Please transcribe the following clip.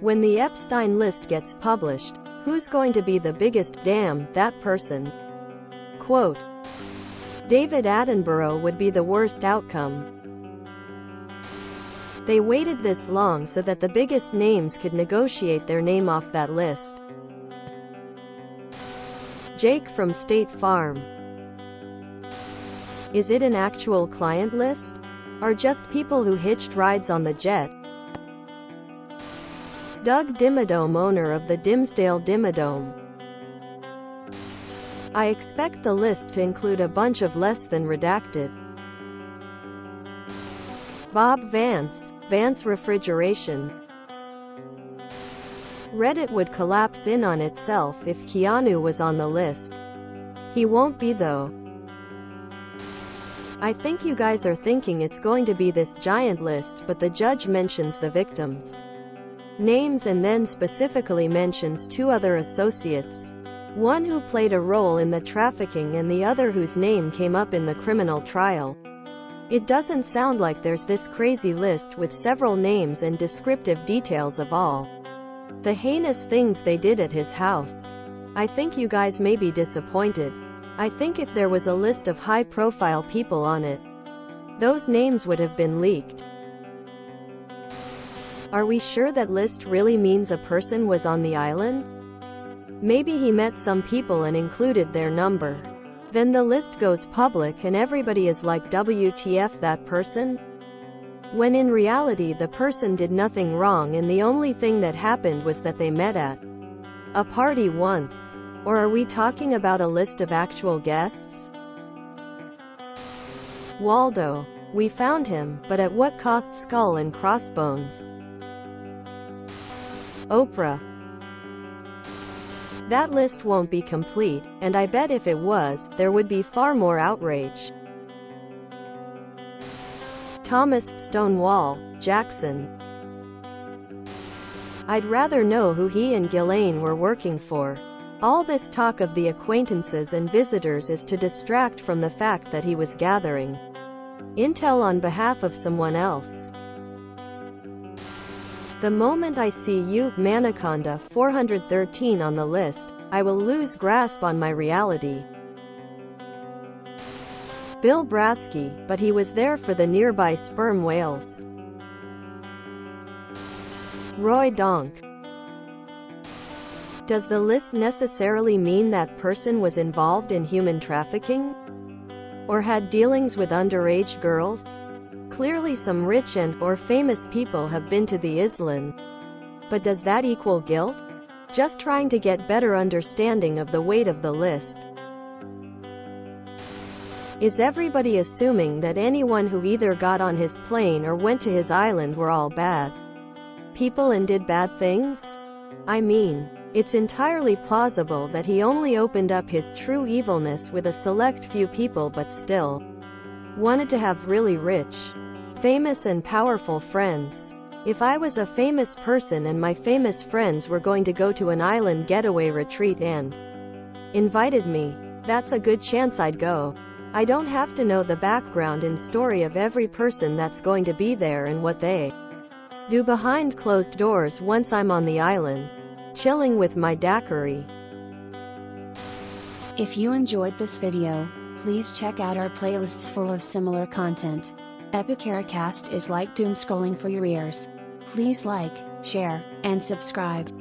When the Epstein list gets published, who's going to be the biggest damn that person? Quote, David Attenborough would be the worst outcome. They waited this long so that the biggest names could negotiate their name off that list. Jake from State Farm. Is it an actual client list? Or just people who hitched rides on the jet? Doug Dimmadome, owner of the Dimsdale Dimmadome. I expect the list to include a bunch of less than redacted. Bob Vance, Vance Refrigeration. Reddit would collapse in on itself if Keanu was on the list. He won't be though. I think you guys are thinking it's going to be this giant list, but the judge mentions the victims' names and then specifically mentions two other associates. One who played a role in the trafficking and the other whose name came up in the criminal trial. It doesn't sound like there's this crazy list with several names and descriptive details of all the heinous things they did at his house. I think you guys may be disappointed. I think if there was a list of high-profile people on it, those names would have been leaked. Are we sure that list really means a person was on the island? Maybe he met some people and included their number. Then the list goes public and everybody is like, WTF, that person? When in reality the person did nothing wrong and the only thing that happened was that they met at a party once. Or are we talking about a list of actual guests? Waldo. We found him, but at what cost? Skull and crossbones. Oprah. That list won't be complete, and I bet if it was, there would be far more outrage. Thomas Stonewall Jackson. I'd rather know who he and Ghislaine were working for. All this talk of the acquaintances and visitors is to distract from the fact that he was gathering intel on behalf of someone else. The moment I see you, Manaconda 413 on the list, I will lose grasp on my reality. Bill Brasky, but he was there for the nearby sperm whales. Roy Donk. Does the list necessarily mean that person was involved in human trafficking? Or had dealings with underage girls? Clearly some rich and/or famous people have been to the island. But does that equal guilt? Just trying to get better understanding of the weight of the list. Is everybody assuming that anyone who either got on his plane or went to his island were all bad people and did bad things? I mean, it's entirely plausible that he only opened up his true evilness with a select few people but still wanted to have really rich, famous and powerful friends. If I was a famous person and my famous friends were going to go to an island getaway retreat and invited me, that's a good chance I'd go. I don't have to know the background and story of every person that's going to be there and what they do behind closed doors once I'm on the island, chilling with my daiquiri. If you enjoyed this video, please check out our playlists full of similar content. Epicaricast is like doom scrolling for your ears. Please like, share, and subscribe.